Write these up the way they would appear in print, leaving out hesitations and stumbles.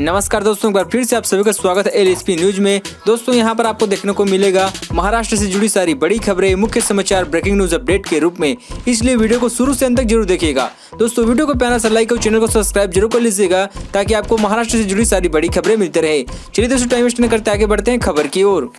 नमस्कार दोस्तों, एक बार फिर से आप सभी का स्वागत है एलएसपी न्यूज में। दोस्तों यहां पर आपको देखने को मिलेगा महाराष्ट्र से जुड़ी सारी बड़ी खबरें, मुख्य समाचार, ब्रेकिंग न्यूज अपडेट के रूप में, इसलिए वीडियो को शुरू से अंत तक जरूर देखिएगा। दोस्तों वीडियो को प्यारा सा लाइक और चैनल को सब्सक्राइब जरूर कर लीजिएगा ताकि आपको महाराष्ट्र से जुड़ी सारी बड़ी खबरें मिलते रहे। चलिए दोस्तों टाइम वेस्ट न करते आगे बढ़ते हैं खबर की ओर।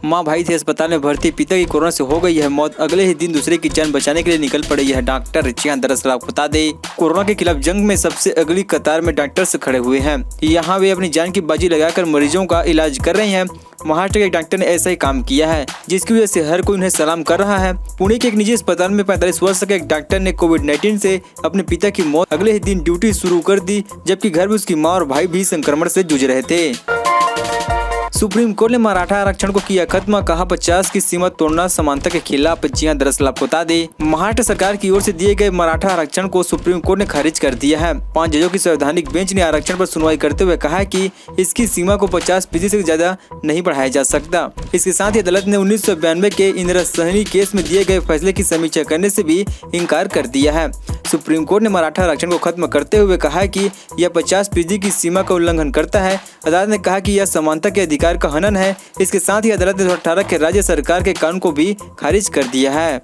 मां भाई थे अस्पताल में भर्ती, पिता की कोरोना से हो गई है मौत, अगले ही दिन दूसरे की जान बचाने के लिए निकल पड़े यह डॉक्टर। दरअसल आपको बता दें, कोरोना के खिलाफ जंग में सबसे अगली कतार में डॉक्टर्स खड़े हुए हैं। यहाँ वे अपनी जान की बाजी लगाकर मरीजों का इलाज कर रहे हैं। महाराष्ट्र के एक डॉक्टर ने ऐसा ही काम किया है जिसकी वजह से हर कोई उन्हें सलाम कर रहा है। पुणे के एक निजी अस्पताल में 45 वर्ष के एक डॉक्टर ने कोविड-19 से अपने पिता की मौत अगले ही दिन ड्यूटी शुरू कर दी, जबकि घर में उसकी माँ और भाई भी संक्रमण से जूझ रहे थे। सुप्रीम कोर्ट ने मराठा आरक्षण को किया खत्म, कहा 50 की सीमा तोड़ना समानता के खिलाफ। जी हां, दरअसल आपको बता दें, महाराष्ट्र सरकार की ओर से दिए गए मराठा आरक्षण को सुप्रीम कोर्ट ने खारिज कर दिया है। 5 जजों की संवैधानिक बेंच ने आरक्षण पर सुनवाई करते हुए कहा है कि इसकी सीमा को 50% से ज्यादा नहीं बढ़ाया जा सकता। इसके साथ ही अदालत ने 1992 के इंदिरा सहनी केस में दिए गए फैसले की समीक्षा करने से भी इनकार कर दिया है। सुप्रीम कोर्ट ने मराठा आरक्षण को खत्म करते हुए कहा है कि यह 50% की सीमा का उल्लंघन करता है। अदालत ने कहा कि यह समानता के अधिकार का हनन है। इसके साथ ही अदालत ने 2018 के राज्य सरकार के कानून को भी खारिज कर दिया है।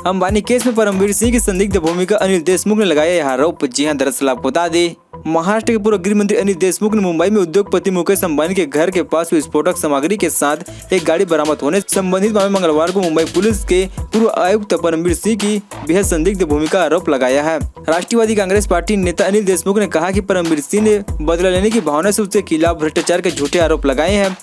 अंबानी केस में परमवीर सिंह की संदिग्ध भूमिका अनिल देशमुख ने लगाया यह आरोप। जी हां, दरअसल आपको बता दें, महाराष्ट्र के पूर्व गृह मंत्री अनिल देशमुख ने मुंबई में उद्योगपति मुकेश अंबानी के घर के पास विस्फोटक सामग्री के साथ एक गाड़ी बरामद होने संबंधित मामले मंगलवार को मुंबई पुलिस के पूर्व आयुक्त परमवीर सिंह की बेहद संदिग्ध भूमिका आरोप लगाया है। राष्ट्रवादी कांग्रेस पार्टी नेता अनिल देशमुख ने कहा कि परमवीर सिंह ने बदला लेने की भावना से उसके खिलाफ भ्रष्टाचार के झूठे आरोप लगाए हैं।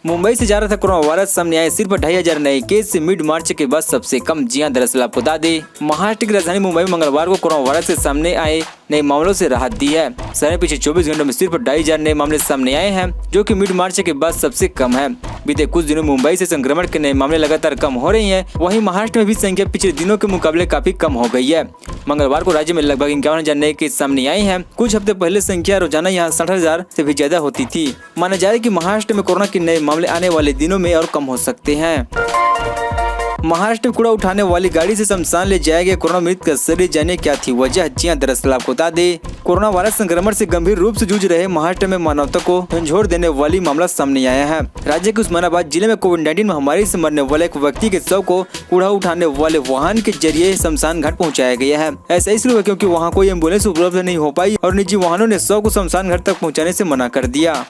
मुंबई से जा रहा था कोरोना वायरस, सामने आए सिर्फ 2500 नए केस से मिड मार्च के बाद सबसे कम। जी हां, दरअसल आपको बता दें, महाराष्ट्र की राजधानी मुंबई में मंगलवार को कोरोना वायरस के सामने आए नए मामलों से राहत दी है। शहर में पिछले 24 घंटों में सिर्फ 2500 नए मामले सामने आए हैं, जो कि मिड मार्च के बाद सबसे कम है। बीते कुछ दिनों में मुंबई से संक्रमण के नए मामले लगातार कम हो रही हैं। वहीं महाराष्ट्र में भी संख्या पिछले दिनों के मुकाबले काफी कम हो गई है। मंगलवार को राज्य में लगभग 51,000 नए केस सामने आए हैं। कुछ हफ्ते पहले संख्या रोजाना यहाँ 60,000 से भी ज्यादा होती थी। माना जा रहा है कि महाराष्ट्र में कोरोना के नए मामले आने वाले दिनों में और कम हो सकते हैं। महाराष्ट्र में कूड़ा उठाने वाली गाड़ी से शमशान ले जाया गया कोरोना मृत का शरीर, जाने क्या थी वजह। जी हां, दरअसल आपको बता दें, कोरोना वायरस संक्रमण से गंभीर रूप से जूझ रहे महाराष्ट्र में मानवता को झंझोर देने वाली मामला सामने आया है। राज्य के उस्मानाबाद जिले में कोविड-19 महामारी से मरने वाले एक व्यक्ति के शव को कूड़ा उठाने वाले वाहन के जरिए शमशान घाट पहुँचाया गया है। ऐसा इसलिए हुआ क्योंकि वहाँ कोई एम्बुलेंस उपलब्ध नहीं हो पाई और निजी वाहनों ने शव को शमशान घाट तक पहुँचाने से मना कर दिया।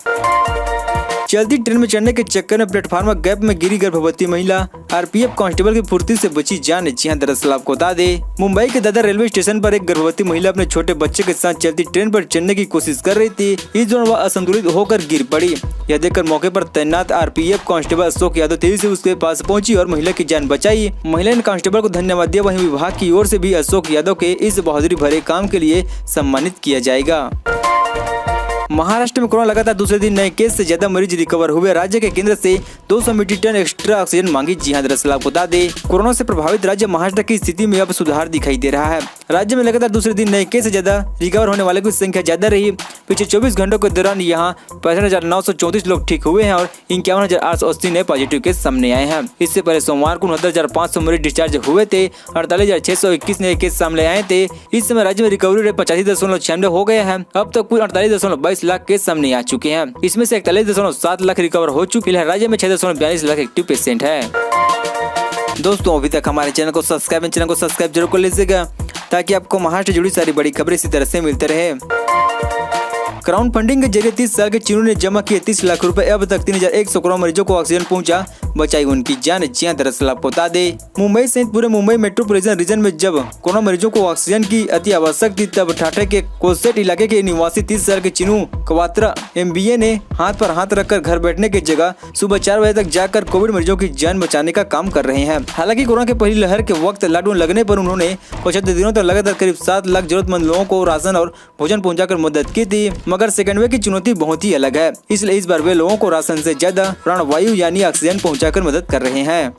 चलती ट्रेन में चढ़ने के चक्कर में प्लेटफार्म गैप में गिरी गर्भवती महिला, आरपीएफ कांस्टेबल की फुर्ती से बची जान। जी हां, दरअसल आपको बता दें, मुंबई के दादर रेलवे स्टेशन पर एक गर्भवती महिला अपने छोटे बच्चे के साथ चलती ट्रेन पर चढ़ने की कोशिश कर रही थी। इस दौरान वह असंतुलित होकर गिर पड़ी। यह देखकर मौके पर तैनात आरपीएफ कांस्टेबल अशोक यादव तेजी से उसके पास पहुंची और महिला की जान बचाई। महिला ने कांस्टेबल को धन्यवाद दिया। वहीं विभाग की ओर से भी अशोक यादव के इस बहादुरी भरे काम के लिए सम्मानित किया जाएगा। महाराष्ट्र में कोरोना लगातार दूसरे दिन नए केस से ज्यादा मरीज रिकवर हुए। राज्य के केंद्र से 200 मीट्रिक टन एक्स्ट्रा ऑक्सीजन मांगी। जी हां, दरअसल आपको बता दें, कोरोना से प्रभावित राज्य महाराष्ट्र की स्थिति में अब सुधार दिखाई दे रहा है। राज्य में लगातार दूसरे दिन नए केस से ज्यादा रिकवर होने वाले की संख्या ज्यादा रही। पिछले 24 घंटों के दौरान यहाँ 65,934 लोग ठीक हुए हैं और 51,880 नए पॉजिटिव केस सामने आए हैं। इससे पहले सोमवार को 69,500 मरीज डिस्चार्ज हुए थे। 48,621 नए केस सामने आए थे। इस समय राज्य में रिकवरी रेट 85.96 हो गया है। अब तक कुल 48.22 लाख केस सामने आ चुके हैं। इसमें से 41.7 लाख रिकवर हो चुके हैं। राज्य में 6.42 लाख एक्टिव पेशेंट है। दोस्तों अभी तक हमारे चैनल को सब्सक्राइब जरूर कर लीजिएगा ताकि आपको महाराष्ट्र जुड़ी सारी बड़ी खबरें इसी तरह से मिलते रहे। क्राउड फंडिंग के जरिए 30 साल के चिन्नू ने जमा किए 30 लाख रुपए। अब तक 3,100 करोड़ मरीजों को ऑक्सीजन पहुंचा, बचाई उनकी जान। जी हां, दरअसल आपको बता दें, मुंबई सहित पूरे मुंबई मेट्रोपॉलिटन रीजन में जब कोरोना मरीजों को ऑक्सीजन की अति आवश्यक थी, तब ठाठे के कोलसेट इलाके के निवासी 30 साल के चिन्नू कवात्रा MBA ने हाथ पर हाथ रखकर घर बैठने की जगह सुबह 4 बजे तक जाकर कोविड मरीजों की जान बचाने का काम कर रहे हैं। हालांकि कोरोना की पहली लहर के वक्त लॉकडाउन लगने पर उन्होंने 75 दिनों तक लगातार करीब 7 लाख जरूरतमंद लोगों को राशन और भोजन पहुँचाकर मदद की थी। मगर सेकेंड वेव की चुनौती बहुत ही अलग है, इसलिए इस बार वे लोगों को राशन से ज्यादा प्राणवायु यानी ऑक्सीजन पहुँचाकर मदद कर रहे हैं।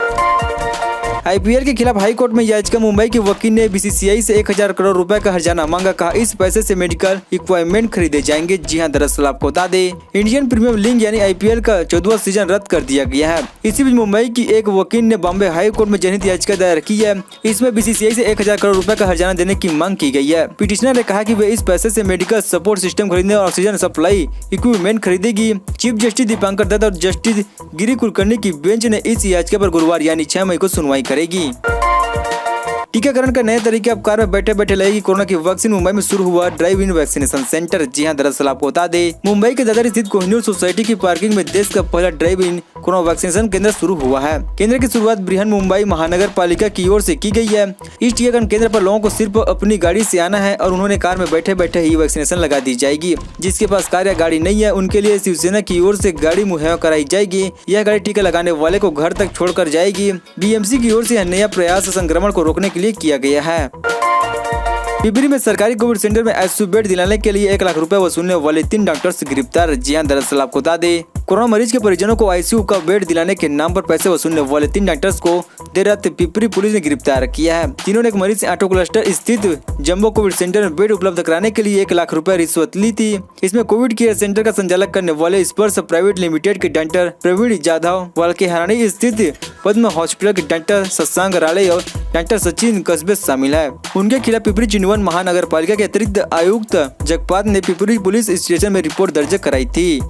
IPL के खिलाफ हाई कोर्ट में याचिका। मुंबई के वकील ने BCCI से 1000 करोड़ रुपए का हर्जाना मांगा। कहा इस पैसे से मेडिकल इक्विपमेंट खरीदे जाएंगे। जी हां, दरअसल आपको बता दें इंडियन प्रीमियर लीग यानी IPL का 14वां सीजन रद्द कर दिया गया है। इसी बीच मुंबई की एक वकील ने बॉम्बे हाई कोर्ट में जनहित याचिका दायर की है। इसमें BCCI से 1000 करोड़ रुपए का हर्जाना देने की मांग की गई है। पिटिशनर ने कहा कि वे इस पैसे से मेडिकल सपोर्ट सिस्टम खरीदने और ऑक्सीजन सप्लाई इक्विपमेंट खरीदेगी। चीफ जस्टिस दीपांकर दत्त और जस्टिस गिरी कुलकर्णी की बेंच ने इस याचिका पर गुरुवार यानी 6 मई को सुनवाई करेगी। टीकाकरण का नए तरीके अब कार में बैठे बैठे लगेगी कोरोना की वैक्सीन। मुंबई में शुरू हुआ ड्राइव इन वैक्सीनेशन सेंटर। जी हां, दरअसल आपको बता दें मुंबई के दादर स्थित कोहिनूर सोसाइटी की पार्किंग में देश का पहला ड्राइव इन कोरोना वैक्सीनेशन केंद्र शुरू हुआ है। केंद्र की शुरुआत बृहन मुंबई महानगर पालिका की ओर से की गई है। इस टीकाकरण केंद्र पर लोगों को सिर्फ अपनी गाड़ी से आना है और उन्होंने कार में बैठे बैठे ही वैक्सीनेशन लगा दी जाएगी। जिसके पास कार या गाड़ी नहीं है उनके लिए शिवसेना की ओर से गाड़ी मुहैया कराई जाएगी। यह गाड़ी टीका लगाने वाले को घर तक छोड़कर जाएगी। BMC की ओर से यह नया प्रयास संक्रमण को रोकने के लिए किया गया है। पिपरी में सरकारी कोविड सेंटर में ICU बेड दिलाने के लिए 1 लाख रुपए वसूलने वाले 3 डॉक्टर्स गिरफ्तार। जी हां, दरअसल आपको बता दें कोरोना मरीज के परिजनों को ICU का बेड दिलाने के नाम पर पैसे वसूलने वाले 3 डॉक्टर्स को देर रात पिपरी पुलिस ने गिरफ्तार किया है। तीनों ने एक मरीज से ऑटो क्लस्टर स्थित जम्बो कोविड सेंटर में बेड उपलब्ध कराने के लिए 1 लाख रुपए रिश्वत ली थी। इसमें कोविड केयर सेंटर का संचालक करने वाले स्पर्श प्राइवेट लिमिटेड के डॉक्टर प्रवीण जाधव, वाल्के हरानी स्थित पद्म हॉस्पिटल के डॉक्टर शशांक राले और डॉक्टर सचिन कस्बे शामिल है। उनके खिलाफ पिपरी चिन्वन महानगर पालिका के अतिरिक्त आयुक्त जगपात ने पिपरी पुलिस स्टेशन में रिपोर्ट दर्ज कराई थी।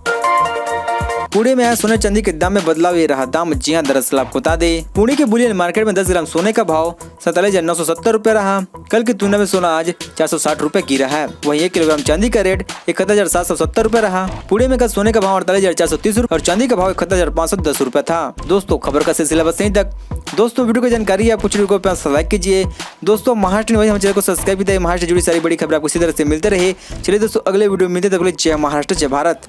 पुणे में आज सोने चांदी के दाम में बदलाव ये रहा दाम। जी हां, दरअसल आपको बता दें पुणे के बुलियन मार्केट में 10 ग्राम सोने का भाव 47,970 रुपए रहा। कल की तुलना में सोना आज 460 रुपए गिरा है। वहीं 1 किलोग्राम चांदी का रेट 71,770 रुपए रहा। पुणे में कल सोने का भाव 48,430 रुपए और चांदी का भाव 71,510 रुपए था। दोस्तों, खबर का सिलसिला बस यहीं तक। दोस्तों, वीडियो की जानकारी आप कुछ वीडियो को लाइक कीजिए। दोस्तों, महाराष्ट्र न्यूज़ हमारे चैनल को सब्सक्राइब कीजिए। महाराष्ट्र से जुड़ी सारी बड़ी खबर आपको इसी तरह से मिलते रहे। चलिए दोस्तों, अगले वीडियो में मिलते हैं। तब तक के लिए जय महाराष्ट्र, जय भारत।